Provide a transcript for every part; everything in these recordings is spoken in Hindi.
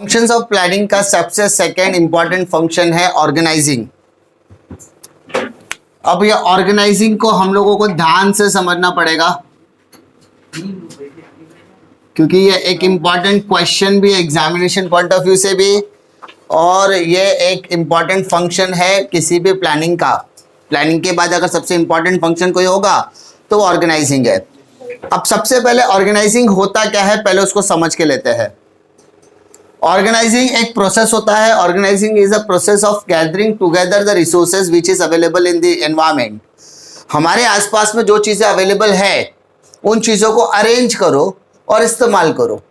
फंक्शंस ऑफ प्लानिंग का सबसे सेकंड इंपॉर्टेंट फंक्शन है ऑर्गेनाइजिंग। अब ये ऑर्गेनाइजिंग को हम लोगों को ध्यान से समझना पड़ेगा क्योंकि ये एक इंपॉर्टेंट क्वेश्चन भी एग्जामिनेशन पॉइंट ऑफ व्यू से भी, और ये एक इंपॉर्टेंट फंक्शन है किसी भी प्लानिंग का। प्लानिंग के बाद अगर सबसे इंपॉर्टेंट फंक्शन कोई होगा तो ऑर्गेनाइजिंग है। अब सबसे पहले ऑर्गेनाइजिंग होता क्या है पहले उसको समझ के लेते हैं। ऑर्गेनाइजिंग एक प्रोसेस होता है। Organising is a process of gathering together the resources which is available in the environment. हमारे आसपास में जो चीजें अवेलेबल है उन चीजों को अरेंज करो और इस्तेमाल करो।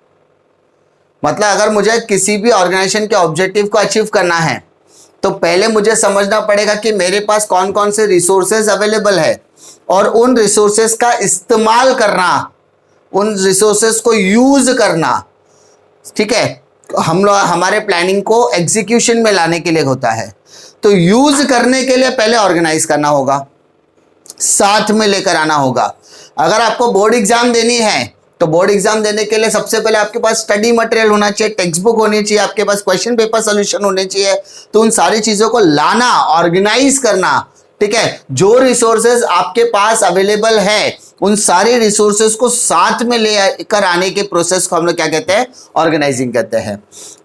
मतलब अगर मुझे किसी भी ऑर्गेनाइजेशन के ऑब्जेक्टिव को अचीव करना है तो पहले मुझे समझना पड़ेगा कि मेरे पास कौन कौन से रिसोर्सेज अवेलेबल है और उन रिसोर्सेज का इस्तेमाल करना, उन रिसोर्सेज को यूज करना। ठीक है, हम लोग हमारे प्लानिंग को एग्जीक्यूशन में लाने के लिए होता है। तो यूज करने के लिए पहले ऑर्गेनाइज करना होगा, साथ में लेकर आना होगा। अगर आपको बोर्ड एग्जाम देनी है तो बोर्ड एग्जाम देने के लिए सबसे पहले आपके पास स्टडी मटेरियल होना चाहिए, टेक्स्ट बुक होनी चाहिए, आपके पास क्वेश्चन पेपर सॉल्यूशन होने चाहिए। तो उन सारी चीजों को लाना, ऑर्गेनाइज करना। ठीक है, जो रिसोर्सेज आपके पास अवेलेबल है उन सारे रिसोर्सेज को साथ में लेकर आने के प्रोसेस को हम लोग क्या कहते हैं, ऑर्गेनाइजिंग कहते हैं।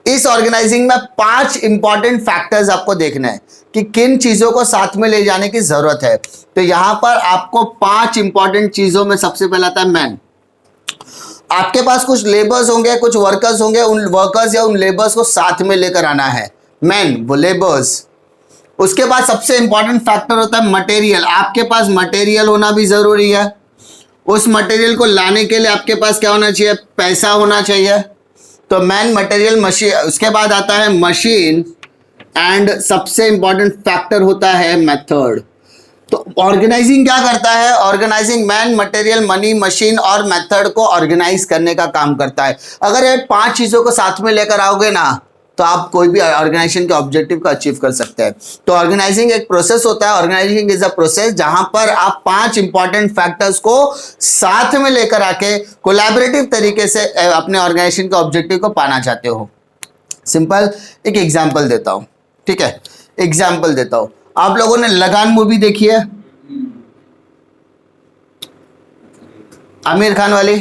इस ऑर्गेनाइजिंग में 5 इंपॉर्टेंट फैक्टर्स आपको देखना है कि किन चीजों को साथ में ले जाने की जरूरत है। तो यहां पर आपको 5 इंपॉर्टेंट चीजों में सबसे पहला आता है मैन। आपके पास कुछ लेबर्स होंगे, कुछ वर्कर्स होंगे, उन वर्कर्स या उन लेबर्स को साथ में लेकर आना है, मैन, वो लेबर्स। उसके बाद सबसे इंपॉर्टेंट फैक्टर होता है मटेरियल। आपके पास मटेरियल होना भी जरूरी है। उस मटेरियल को लाने के लिए आपके पास क्या होना चाहिए, पैसा होना चाहिए। तो मैन, मटेरियल, मशीन। उसके बाद आता है मशीन एंड सबसे इंपॉर्टेंट फैक्टर होता है मेथड। तो ऑर्गेनाइजिंग क्या करता है, organising man, material, money, machine और मेथड को ऑर्गेनाइज करने का काम करता है। अगर ये 5 चीजों को साथ में लेकर आओगे ना तो आप कोई भी ऑर्गेनाइजेशन के ऑब्जेक्टिव को अचीव कर सकते हैं। तो ऑर्गेनाइजिंग एक प्रोसेस होता है। ऑर्गेनाइजिंग इज अ प्रोसेस जहां पर आप 5 इंपॉर्टेंट फैक्टर्स को साथ में लेकर आके कोलैबोरेटिव तरीके से अपने ऑर्गेनाइजेशन के ऑब्जेक्टिव को पाना चाहते हो। सिंपल एक एग्जाम्पल देता हूं। ठीक है, एग्जाम्पल देता हूं। आप लोगों ने लगान मूवी देखी है, आमिर खान वाली?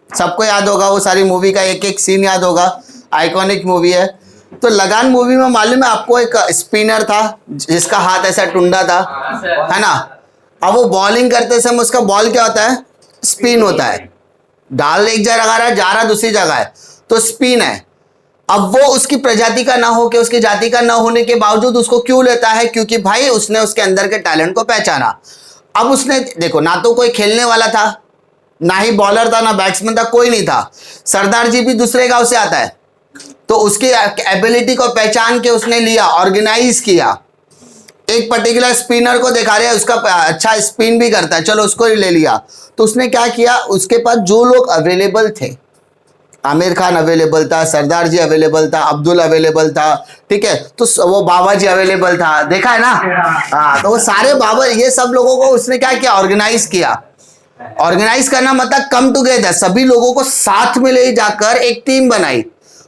सबको याद होगा, वो सारी मूवी का एक एक सीन याद होगा, आइकॉनिक मूवी है। तो लगान मूवी में मालूम है आपको, एक स्पिनर था जिसका हाथ ऐसा टुंडा था, है ना। अब वो बॉलिंग करते समय उसका बॉल क्या होता है, स्पिन होता है। डाल एक जगह जा रहा दूसरी जगह है तो स्पिन है। अब वो उसकी प्रजाति का ना हो के, उसकी जाति का ना होने के बावजूद उसको क्यों लेता है, क्योंकि भाई उसने उसके अंदर के टैलेंट को पहचाना। अब उसने देखो, ना तो कोई खेलने वाला था, ना ही बॉलर था, ना बैट्समैन था, कोई नहीं था। सरदार जी भी दूसरे गांव से आता है तो उसकी एबिलिटी को पहचान के उसने लिया, ऑर्गेनाइज किया। एक पर्टिकुलर स्पिनर को दिखा रहे हैं, उसका अच्छा स्पिन भी करता है, चलो उसको ही ले लिया। तो उसने क्या किया, उसके पास जो लोग अवेलेबल थे, आमिर खान अवेलेबल था, सरदार जी अवेलेबल था, अब्दुल अवेलेबल था, ठीक है, तो वो बाबा जी अवेलेबल था, देखा है ना। हाँ, तो वो सारे बाबा, ये सब लोगों को उसने क्या किया, ऑर्गेनाइज किया। ऑर्गेनाइज करना मतलब कम टुगेदर, सभी लोगों को साथ में ले जाकर एक टीम बनाई।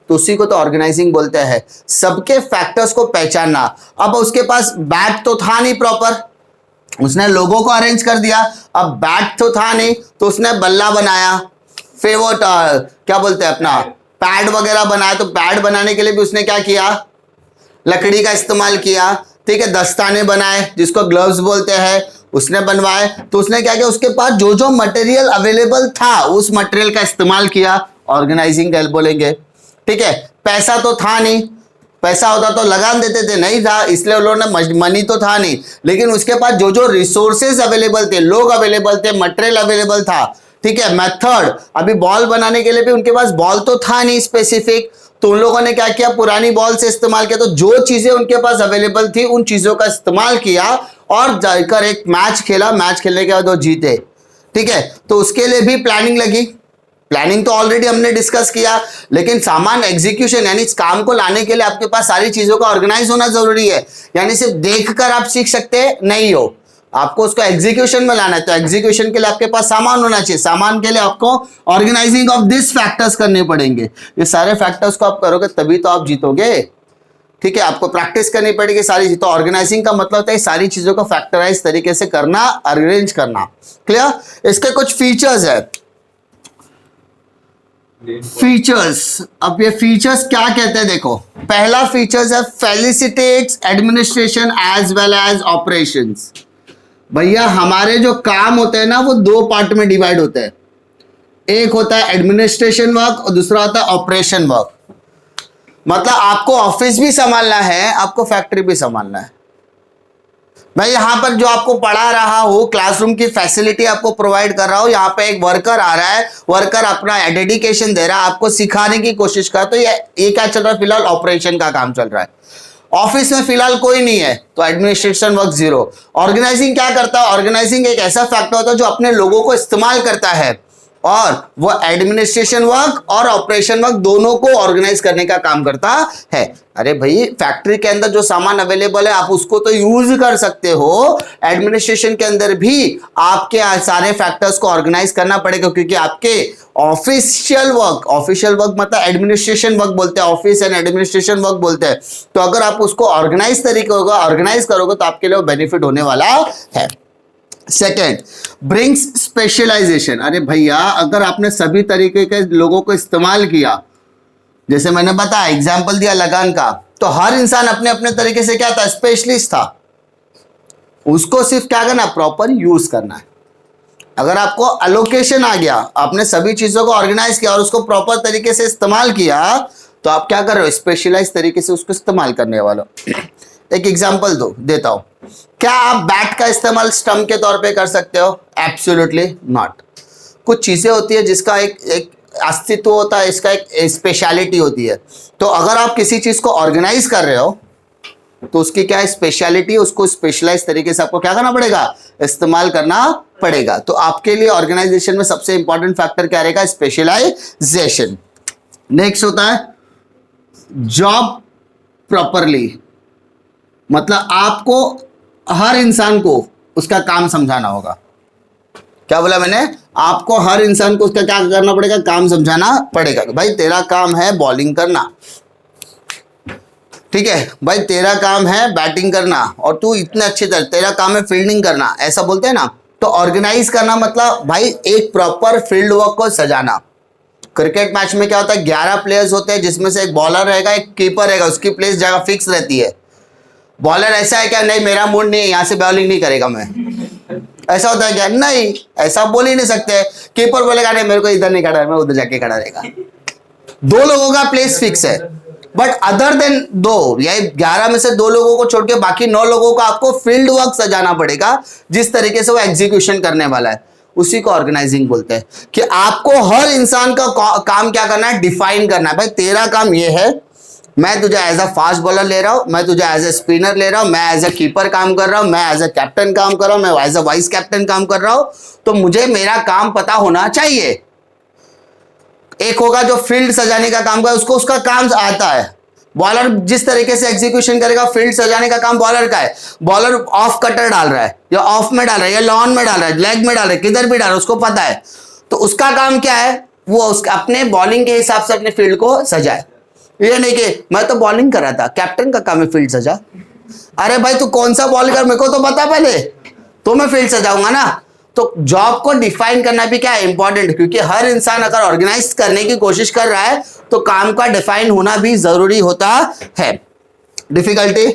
तो उसी को तो ऑर्गेनाइजिंग बोलते हैं, सबके फैक्टर्स को पहचानना। अब उसके पास बैट तो था नहीं प्रॉपर, उसने लोगों को अरेंज कर दिया। अब बैट तो था नहीं तो उसने बल्ला बनाया, फिर वो क्या बोलते हैं अपना पैड वगैरह बनाया। तो पैड बनाने के लिए भी उसने क्या किया, लकड़ी का इस्तेमाल किया। ठीक है, दस्ताने बनाए जिसको ग्लव्स बोलते हैं, उसने बनवाए। तो उसने क्या किया, उसके पास जो जो मटेरियल अवेलेबल था उस मटेरियल का इस्तेमाल किया, ऑर्गेनाइजिंग बोलेंगे। ठीक है, पैसा तो था नहीं, पैसा होता तो लगान देते थे, नहीं था, इसलिए उन्होंने, मनी तो था नहीं, लेकिन उसके पास जो जो रिसोर्सेज अवेलेबल थे, लोग अवेलेबल थे, मटेरियल अवेलेबल था। ठीक है, मेथड, अभी बॉल बनाने के लिए भी उनके पास बॉल तो था नहीं स्पेसिफिक, तो उन लोगों ने क्या किया, पुरानी बॉल से इस्तेमाल किया। तो जो चीजें उनके पास अवेलेबल थी उन चीजों का इस्तेमाल किया और जाकर एक मैच खेला। मैच खेलने के बाद वो जीते। ठीक है, तो उसके लिए भी प्लानिंग लगी। प्लानिंग तो ऑलरेडी हमने डिस्कस किया, लेकिन सामान एग्जीक्यूशन यानी इस काम को लाने के लिए आपके पास सारी चीजों का ऑर्गेनाइज होना जरूरी है। यानी सिर्फ देखकर आप सीख सकते नहीं हो, आपको उसको एग्जीक्यूशन में लाना है, तो एग्जीक्यूशन के लिए आपके पास सामान होना चाहिए, सामान के लिए आपको ऑर्गेनाइजिंग ऑफ दिस फैक्टर्स करने पड़ेंगे। ये सारे फैक्टर्स को आप करोगे तभी तो आप जीतोगे। ठीक है, आपको प्रैक्टिस करनी पड़ेगी सारी चीज। तो ऑर्गेनाइजिंग का मतलब होता है सारी चीजों को फैक्टराइज तरीके से करना, अरेंज करना। क्लियर? इसके कुछ फीचर्स है। फीचर्स, अब ये फीचर्स क्या कहते हैं देखो। पहला फीचर्स है facilitates administration as well as operations. भैया हमारे जो काम होते हैं ना वो दो पार्ट में डिवाइड होते हैं, एक होता है एडमिनिस्ट्रेशन वर्क और दूसरा होता है ऑपरेशन वर्क। मतलब आपको ऑफिस भी संभालना है, आपको फैक्ट्री भी संभालना है। मैं यहां पर जो आपको पढ़ा रहा हूं, क्लासरूम की फैसिलिटी आपको प्रोवाइड कर रहा हूं, यहां पे एक वर्कर आ रहा है, वर्कर अपना डेडिकेशन दे रहा है, आपको सिखाने की कोशिश कर, तो ये क्या चल रहा है, फिलहाल ऑपरेशन का काम चल रहा है। ऑफिस में फिलहाल कोई नहीं है तो एडमिनिस्ट्रेशन वर्क जीरो। ऑर्गेनाइजिंग क्या करता है, ऑर्गेनाइजिंग एक ऐसा फैक्टर होता है जो अपने लोगों को इस्तेमाल करता है, और वो एडमिनिस्ट्रेशन वर्क और ऑपरेशन वर्क दोनों को ऑर्गेनाइज करने का काम करता है। अरे भाई फैक्ट्री के अंदर जो सामान अवेलेबल है आप उसको तो यूज कर सकते हो, एडमिनिस्ट्रेशन के अंदर भी आपके सारे फैक्टर्स को ऑर्गेनाइज करना पड़ेगा, क्योंकि आपके ऑफिशियल वर्क मतलब एडमिनिस्ट्रेशन वर्क बोलते हैं, ऑफिस एंड एडमिनिस्ट्रेशन वर्क बोलते हैं। तो अगर आप उसको ऑर्गेनाइज तरीके होगा ऑर्गेनाइज करोगे तो आपके लिए बेनिफिट होने वाला है। Second, brings specialisation. अरे भैया अगर आपने सभी तरीके के लोगों को इस्तेमाल किया, जैसे मैंने बताया एग्जाम्पल दिया लगान का, तो हर इंसान अपने अपने तरीके से क्या था, स्पेशलिस्ट था। उसको सिर्फ क्या करना, प्रॉपर यूज करना है। अगर आपको अलोकेशन आ गया, आपने सभी चीजों को ऑर्गेनाइज किया और उसको प्रॉपर तरीके से इस्तेमाल किया, तो आप क्या कर रहे हो, स्पेशलाइज तरीके से उसको इस्तेमाल करने वाले हो। एक एग्जांपल देता हूं, क्या आप बैट का इस्तेमाल स्टंप के तौर पे कर सकते हो? Absolutely not. कुछ चीजें होती है जिसका एक अस्तित्व होता है, इसका एक स्पेशलिटी होती है। तो अगर आप किसी चीज को ऑर्गेनाइज कर रहे हो तो उसकी क्या स्पेशलिटी, उसको स्पेशलाइज तरीके से आपको क्या करना पड़ेगा, इस्तेमाल करना पड़ेगा। तो आपके लिए ऑर्गेनाइजेशन में सबसे इंपॉर्टेंट फैक्टर क्या रहेगा, स्पेशलाइजेशन। नेक्स्ट होता है जॉब प्रॉपरली, मतलब आपको हर इंसान को उसका काम समझाना होगा। क्या बोला मैंने, आपको हर इंसान को उसका क्या करना पड़ेगा, काम समझाना पड़ेगा। भाई तेरा काम है बॉलिंग करना, ठीक है भाई तेरा काम है बैटिंग करना, और तू इतने अच्छी तरह, तेरा काम है फील्डिंग करना, ऐसा बोलते हैं ना। तो ऑर्गेनाइज करना मतलब भाई एक प्रॉपर फील्ड वर्क को सजाना। क्रिकेट मैच में क्या होता है, 11 प्लेयर्स होते हैं, जिसमें से एक बॉलर रहेगा, एक कीपर रहेगा, उसकी प्लेस जगह फिक्स रहती है। बॉलर ऐसा है क्या, नहीं मेरा मूड नहीं है, यहां से बॉलिंग नहीं करेगा मैं, ऐसा होता है क्या, नहीं, ऐसा बोल ही नहीं सकते। कीपर बोलेगा नहीं मेरे को इधर नहीं खड़ा है, मैं उधर जाके खड़ा रहेगा। 2 लोगों का प्लेस फिक्स है, बट अदर देन 2 या 11 में से 2 लोगों को छोड़ के बाकी 9 लोगों को आपको फील्ड वर्क सजाना पड़ेगा, जिस तरीके से वो एग्जीक्यूशन करने वाला है, उसी को ऑर्गेनाइजिंग बोलते हैं। कि आपको हर इंसान का काम क्या करना है, डिफाइन करना है। भाई तेरा काम ये है, मैं तुझे एज अ फास्ट बॉलर ले रहा हूं, मैं तुझे एज अ स्पिनर ले रहा हूं, मैं एज अ कीपर काम कर रहा हूं, मैं एज अ कैप्टन काम कर रहा हूं, मैं एज अ वाइस कैप्टन काम कर रहा हूं, तो मुझे मेरा काम पता होना चाहिए। एक होगा जो फील्ड सजाने का काम कर, उसको उसका काम आता है। बॉलर जिस तरीके से एग्जीक्यूशन करेगा, फील्ड सजाने का काम बॉलर का है। बॉलर ऑफ कटर डाल रहा है या ऑफ में डाल रहा है या लॉन में डाल रहा है, लेग में डाल रहा है, किधर भी डाल रहा है, उसको पता है। तो उसका काम क्या है, वो उसका अपने बॉलिंग के हिसाब से अपने फील्ड को सजाए। ये नहीं कि मैं तो बॉलिंग कर रहा था, कैप्टन का काम है फील्ड सजा। अरे भाई तू कौन सा बॉल कर, मेरे को तो बता पहले, तो मैं फील्ड सजाऊंगा ना। तो जॉब को डिफाइन करना भी क्या है, इंपॉर्टेंट, क्योंकि हर इंसान अगर ऑर्गेनाइज करने की कोशिश कर रहा है तो काम का डिफाइन होना भी जरूरी होता है। डिफिकल्टी,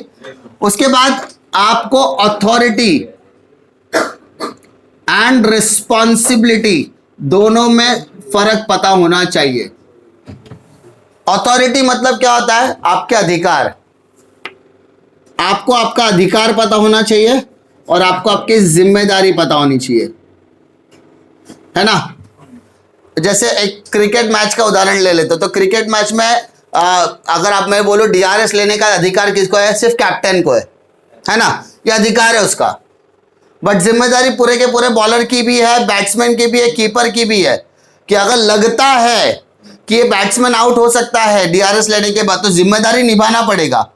उसके बाद आपको अथॉरिटी एंड रिस्पॉन्सिबिलिटी दोनों में फर्क पता होना चाहिए। अथॉरिटी मतलब क्या होता है, आपके अधिकार, आपको आपका अधिकार पता होना चाहिए और आपको आपकी जिम्मेदारी पता होनी चाहिए, है ना। जैसे एक क्रिकेट मैच का उदाहरण ले लेते तो क्रिकेट मैच में अगर आप मैं बोलो डीआरएस लेने का अधिकार किसको है, सिर्फ कैप्टन को है ना, ये अधिकार है उसका। बट जिम्मेदारी पूरे के पूरे बॉलर की भी है, बैट्समैन की भी है, कीपर की भी है, कि अगर लगता है कि ये बैट्समैन आउट हो सकता है डीआरएस लेने के बाद, तो जिम्मेदारी निभाना पड़ेगा।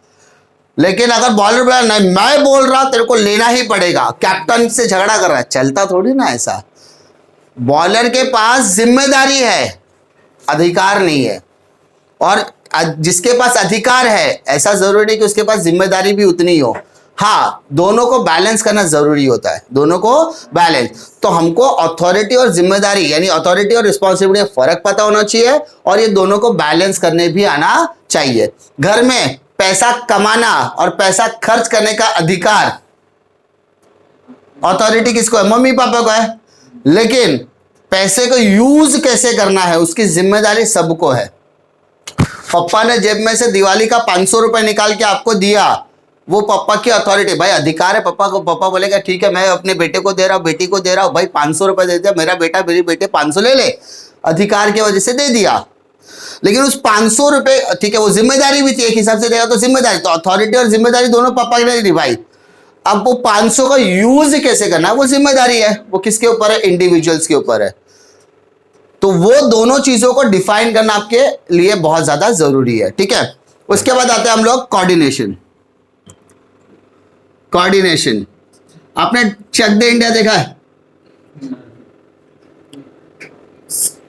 लेकिन अगर बॉलर बोला नहीं मैं बोल रहा तेरे को लेना ही पड़ेगा, कैप्टन से झगड़ा कर रहा है, चलता थोड़ी ना ऐसा। बॉलर के पास जिम्मेदारी है, अधिकार नहीं है। और जिसके पास अधिकार है ऐसा जरूरी नहीं कि उसके पास जिम्मेदारी भी उतनी हो। हाँ, दोनों को बैलेंस करना जरूरी होता है, दोनों को बैलेंस। तो हमको अथॉरिटी और जिम्मेदारी यानी अथॉरिटी और रिस्पॉन्सिबिलिटी फर्क पता होना चाहिए और ये दोनों को बैलेंस करने भी आना चाहिए। घर में पैसा कमाना और पैसा खर्च करने का अधिकार अथॉरिटी किसको है? मम्मी पापा को है। लेकिन पैसे को यूज कैसे करना है उसकी जिम्मेदारी सबको है। पापा ने जेब में से दिवाली का 500 रुपए निकाल के आपको दिया, वो पापा की अथॉरिटी, भाई अधिकार है पापा को। पापा बोलेगा ठीक है मैं अपने बेटे को दे रहा हूं, बेटी को दे रहा हूं, भाई 500 रुपए दे दिया, मेरा बेटा मेरी बेटे 500 ले ले, अधिकार की वजह से दे दिया। लेकिन उस 500 रुपए, ठीक है वो जिम्मेदारी भी थी, एक हिसाब से देगा तो जिम्मेदारी, तो अथॉरिटी और जिम्मेदारी दोनों पापा ने निभाई। अब वो 500 का यूज कैसे करना है वो जिम्मेदारी है, वो किसके ऊपर है? इंडिविजुअल्स के ऊपर है। तो वो दोनों चीजों को डिफाइन करना आपके लिए बहुत ज्यादा जरूरी है, ठीक है। उसके बाद आते हैं हम लोग कोऑर्डिनेशन। कोऑर्डिनेशन, आपने चक दे इंडिया देखा है?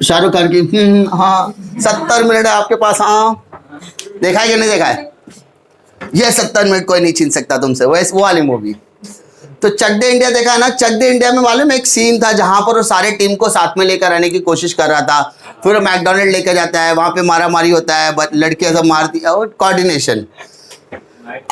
शाहरुख खान की हाँ 70 मिनट है आपके पास, हाँ देखा है कि नहीं देखा है? ये 70 मिनट कोई नहीं छीन सकता तुमसे, वो वाली मूवी। तो चक दे इंडिया देखा है ना? चक दे इंडिया में मालूम एक सीन था जहां पर वो सारे टीम को साथ में लेकर आने की कोशिश कर रहा था, फिर मैकडोनल्ड लेकर जाता है, वहां पे मारा मारी होता है, लड़कियां सब मारती है, और कोऑर्डिनेशन।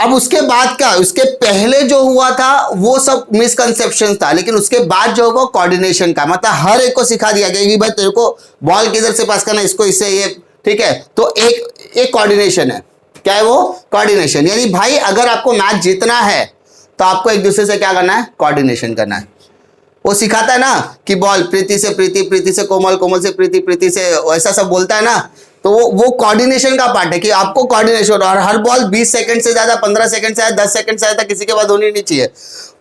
अब उसके बाद क्या, उसके पहले जो हुआ था वो सब मिसकंसेप्शन था, लेकिन उसके बाद जो होगा कोऑर्डिनेशन का, मतलब हर एक को सिखा दिया गया कि भाई तेरे को बॉल किधर से पास करना, इसको इससे ये, ठीक है। तो एक कोऑर्डिनेशन है, क्या है वो? कोऑर्डिनेशन। यानी भाई अगर आपको मैच जीतना है तो आपको एक दूसरे से क्या करना है? कोऑर्डिनेशन करना है। वो सिखाता है ना कि बॉल प्रीति से प्रीति, प्रीति से कोमल, कोमल से प्रीति, प्रीति से ऐसा सब बोलता है ना, तो वो कोऑर्डिनेशन का पार्ट है कि आपको कोऑर्डिनेशन, और हर बॉल 20 सेकंड से ज्यादा, 15 सेकंड से ज्यादा, 10 सेकंड से ज्यादा किसी के बाद होनी नहीं चाहिए।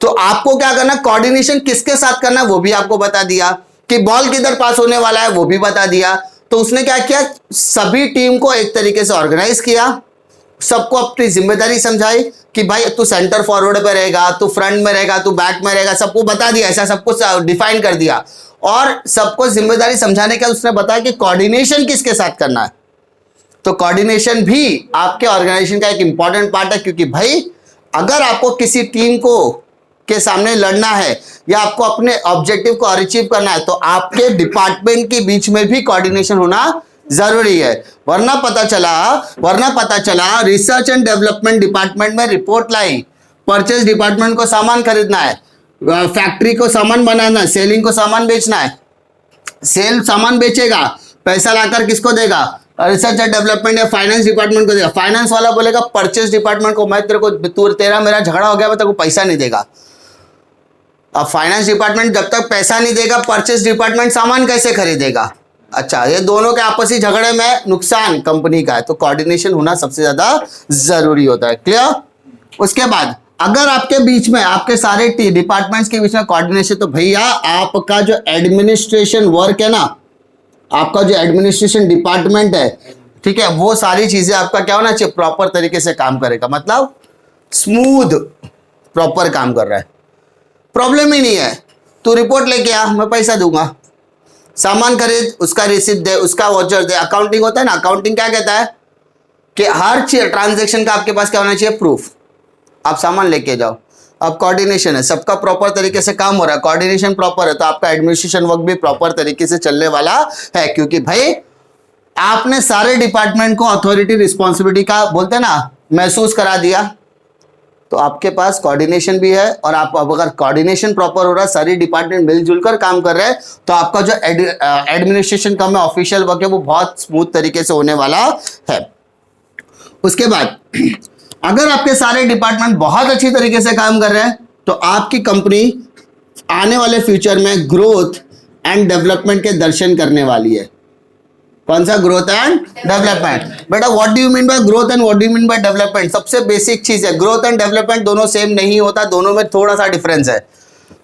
तो आपको क्या करना, कोऑर्डिनेशन किसके साथ करना है वो भी आपको बता दिया, कि बॉल किधर पास होने वाला है वो भी बता दिया। तो उसने क्या किया, सभी टीम को एक तरीके से ऑर्गेनाइज किया, सबको अपनी जिम्मेदारी समझाई कि भाई तू सेंटर फॉरवर्ड पे रहेगा, तू फ्रंट में रहेगा, तू बैक में रहेगा, सबको बता दिया, ऐसा सब कुछ डिफाइन कर दिया। और सबको जिम्मेदारी समझाने के उसने बताया कि कोऑर्डिनेशन किसके साथ करना है। तो कोऑर्डिनेशन भी आपके ऑर्गेनाइजेशन का एक इंपॉर्टेंट पार्ट है, क्योंकि भाई अगर आपको किसी टीम को के सामने लड़ना है या आपको अपने ऑब्जेक्टिव को अचीव करना है, तो आपके डिपार्टमेंट के बीच में भी कोऑर्डिनेशन होना जरूरी है। वरना पता चला रिसर्च एंड डेवलपमेंट डिपार्टमेंट में रिपोर्ट लाई, परचेज डिपार्टमेंट को सामान खरीदना है, फैक्ट्री को सामान बनाना है, सेलिंग को सामान बेचना है, सेल सामान बेचेगा, पैसा लाकर किसको देगा? रिसर्च एंड डेवलपमेंट या फाइनेंस डिपार्टमेंट को देगा। फाइनेंस वाला बोलेगा परचेज डिपार्टमेंट को मैं तेरे को तेरा मेरा झगड़ा हो गया, मैं तेरे को पैसा नहीं देगा। अब फाइनेंस डिपार्टमेंट जब तक पैसा नहीं देगा, परचेज डिपार्टमेंट सामान कैसे खरीदेगा? अच्छा, ये दोनों के आपसी झगड़े में नुकसान कंपनी का है। तो कोऑर्डिनेशन होना सबसे ज्यादा जरूरी होता है। क्लियर? उसके बाद अगर आपके बीच में, आपके सारे डिपार्टमेंट्स के बीच में कोऑर्डिनेशन, तो भैया आपका जो एडमिनिस्ट्रेशन वर्क है ना, आपका जो एडमिनिस्ट्रेशन डिपार्टमेंट है, ठीक है, वो सारी चीजें आपका क्या होना चाहिए? प्रॉपर तरीके से काम करेगा, मतलब स्मूथ प्रॉपर काम कर रहा है, प्रॉब्लम ही नहीं है। तू रिपोर्ट लेके आ, मैं पैसा दूंगा, सामान खरीद, उसका रिसिप्ट दे, उसका वॉचर दे। अकाउंटिंग होता है ना, अकाउंटिंग क्या कहता है कि हर ट्रांजैक्शन का आपके पास क्या होना चाहिए? प्रूफ। आप सामान लेके जाओ। अब कोऑर्डिनेशन है, सबका प्रॉपर तरीके से काम हो रहा है, कोऑर्डिनेशन प्रॉपर है, तो आपका एडमिनिस्ट्रेशन वर्क भी प्रॉपर तरीके से चलने वाला है, क्योंकि भाई आपने सारे डिपार्टमेंट को अथॉरिटी रिस्पॉन्सिबिलिटी का बोलते हैं ना महसूस करा दिया। तो आपके पास कोऑर्डिनेशन भी है, और आप अगर कोऑर्डिनेशन प्रॉपर हो रहा है, सारी डिपार्टमेंट मिलजुल कर काम कर रहे हैं, तो आपका जो एडमिनिस्ट्रेशन का में ऑफिशियल वर्क है वो बहुत स्मूथ तरीके से होने वाला है। उसके बाद अगर आपके सारे डिपार्टमेंट बहुत अच्छी तरीके से काम कर रहे हैं, तो आपकी कंपनी आने वाले फ्यूचर में ग्रोथ एंड डेवलपमेंट के दर्शन करने वाली है। कौन सा? Growth and development. बेटा what do you mean by growth and what do you mean by development? सबसे बेसिक चीज है, ग्रोथ एंड डेवलपमेंट दोनों सेम नहीं होता, दोनों में थोड़ा सा डिफरेंस है।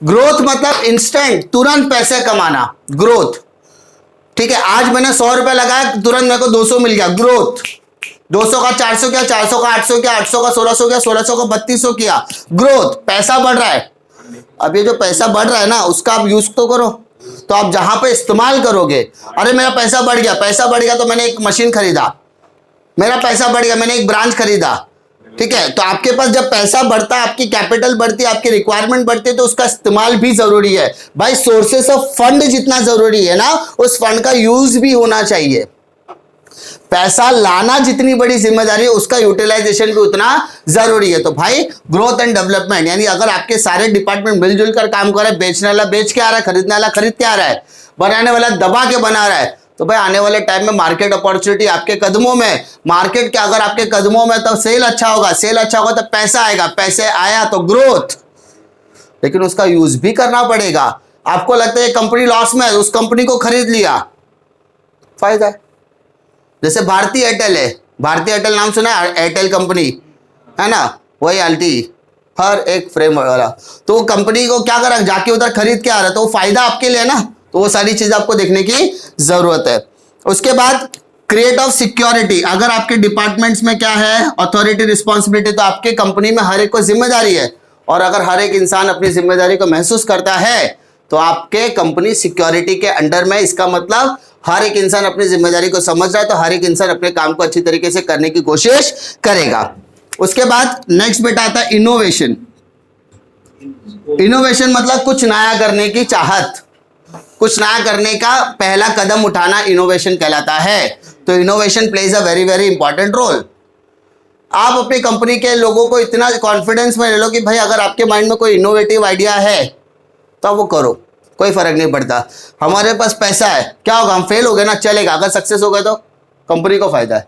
ग्रोथ मतलब इंस्टेंट, तुरंत पैसे कमाना, ग्रोथ। ठीक है, आज मैंने 100 रुपए लगाया, तुरंत मेरे को 200 मिल गया, ग्रोथ। 200 का 400 किया, 400 का 800 किया, 800 का 1600 किया, 1600 का 3200 किया। ग्रोथ, पैसा बढ़ रहा है। अब ये जो पैसा बढ़ रहा है ना, उसका आप यूज तो करो। तो आप जहां पे इस्तेमाल करोगे, अरे मेरा पैसा बढ़ गया, पैसा बढ़ गया तो मैंने एक मशीन खरीदा, मेरा पैसा बढ़ गया, मैंने एक ब्रांच खरीदा, ठीक है। तो आपके पास जब पैसा बढ़ता है, आपकी कैपिटल बढ़ती है, आपकी रिक्वायरमेंट बढ़ती है, तो उसका इस्तेमाल भी जरूरी है भाई। सोर्सेस ऑफ फंड जितना जरूरी है ना, उस फंड का यूज भी होना चाहिए। पैसा लाना जितनी बड़ी जिम्मेदारी है, उसका यूटिलाइजेशन भी उतना जरूरी है। तो भाई ग्रोथ एंड डेवलपमेंट, यानी अगर आपके सारे डिपार्टमेंट मिलजुल कर काम कर रहे हैं, बेचने वाला बेच के आ रहा है, खरीदने वाला खरीद के आ रहा है, बनाने वाला दबा के बना रहा है, तो भाई आने वाले टाइम में मार्केट अपॉर्चुनिटी आपके कदमों में। मार्केट के अगर आपके कदमों में, तो सेल अच्छा होगा, सेल अच्छा होगा तो पैसा आएगा, पैसे आया तो ग्रोथ, लेकिन उसका यूज भी करना पड़ेगा। आपको लगता है कंपनी लॉस में है, उस कंपनी को खरीद लिया, फायदा है। जैसे भारतीय एयरटेल है, भारतीय एयरटेल नाम सुना है, एयरटेल कंपनी है ना, वही एलटी हर एक फ्रेम वाला। तो कंपनी को क्या करा, जाके उधर खरीद के आ रहा है, तो वो फायदा आपके लिए ना। तो वो सारी चीज आपको देखने की जरूरत है। उसके बाद क्रिएट ऑफ सिक्योरिटी, अगर आपके डिपार्टमेंट्स में क्या है, अथॉरिटी रिस्पॉन्सिबिलिटी, तो आपके कंपनी में हर एक को जिम्मेदारी है। और अगर हर एक इंसान अपनी जिम्मेदारी को महसूस करता है, तो आपके कंपनी सिक्योरिटी के अंडर में। इसका मतलब हर एक इंसान अपनी जिम्मेदारी को समझ रहा है, तो हर एक इंसान अपने काम को अच्छी तरीके से करने की कोशिश करेगा। उसके बाद नेक्स्ट बेटा आता है इनोवेशन। इनोवेशन मतलब कुछ नया करने की चाहत, कुछ नया करने का पहला कदम उठाना इनोवेशन कहलाता है। तो innovation plays a very very important role. आप अपनी कंपनी के लोगों को इतना कॉन्फिडेंस में ले लो कि भाई अगर आपके माइंड में कोई इनोवेटिव आइडिया है तो वो करो, कोई फर्क नहीं पड़ता। हमारे पास पैसा है, क्या होगा, हम फेल हो गए ना, चलेगा, अगर सक्सेस हो गए तो कंपनी को फायदा है।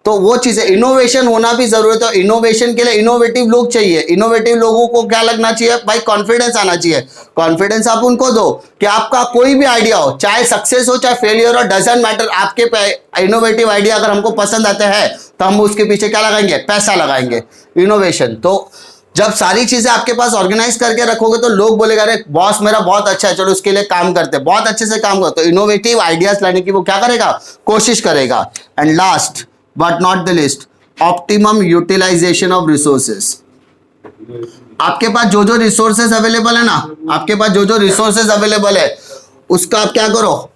तो वो चीजें, इनोवेशन होना भी जरूरत है। इनोवेशन के लिए इनोवेटिव लोग चाहिए। इनोवेटिव लोगों को क्या लगना चाहिए भाई, कॉन्फिडेंस आना चाहिए। कॉन्फिडेंस आप उनको दो कि आपका कोई भी आइडिया हो, चाहे सक्सेस हो चाहे फेलियर हो, डजंट मैटर, आपके इनोवेटिव आइडिया अगर हमको पसंद आते हैं तो हम उसके पीछे क्या लगाएंगे, पैसा लगाएंगे। इनोवेशन, तो जब सारी चीजें आपके पास ऑर्गेनाइज करके रखोगे तो लोग बोलेगा अरे बॉस मेरा बहुत अच्छा है, चलो उसके लिए काम करते हैं, बहुत अच्छे से काम करो। तो इनोवेटिव आइडियाज लाने की वो क्या करेगा, कोशिश करेगा। And last but not the list, optimum utilisation of resources. आपके पास जो जो रिसोर्सेज अवेलेबल है ना, आपके पास जो जो रिसोर्सेज अवेलेबल है, उसका आप क्या करो,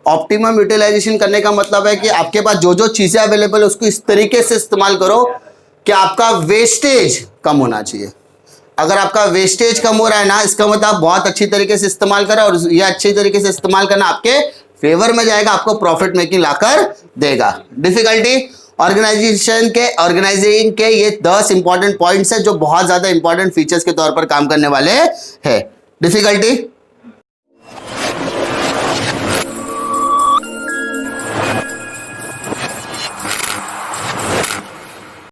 ऑप्टिमम यूटिलाइजेशन करने का मतलब है कि आपके पास जो जो चीजें अवेलेबल है उसको इस तरीके से इस्तेमाल करो कि आपका वेस्टेज कम होना चाहिए। अगर आपका वेस्टेज कम हो रहा है ना, इसका मतलब आप बहुत अच्छी तरीके से इस्तेमाल करें, और ये अच्छी तरीके से इस्तेमाल करना आपके फेवर में जाएगा, आपको प्रॉफिट मेकिंग लाकर देगा। डिफिकल्टी, ऑर्गेनाइजिंग के ये 10 इंपॉर्टेंट पॉइंट्स है जो बहुत ज्यादा इंपॉर्टेंट फीचर्स के तौर पर काम करने वाले हैं। डिफिकल्टी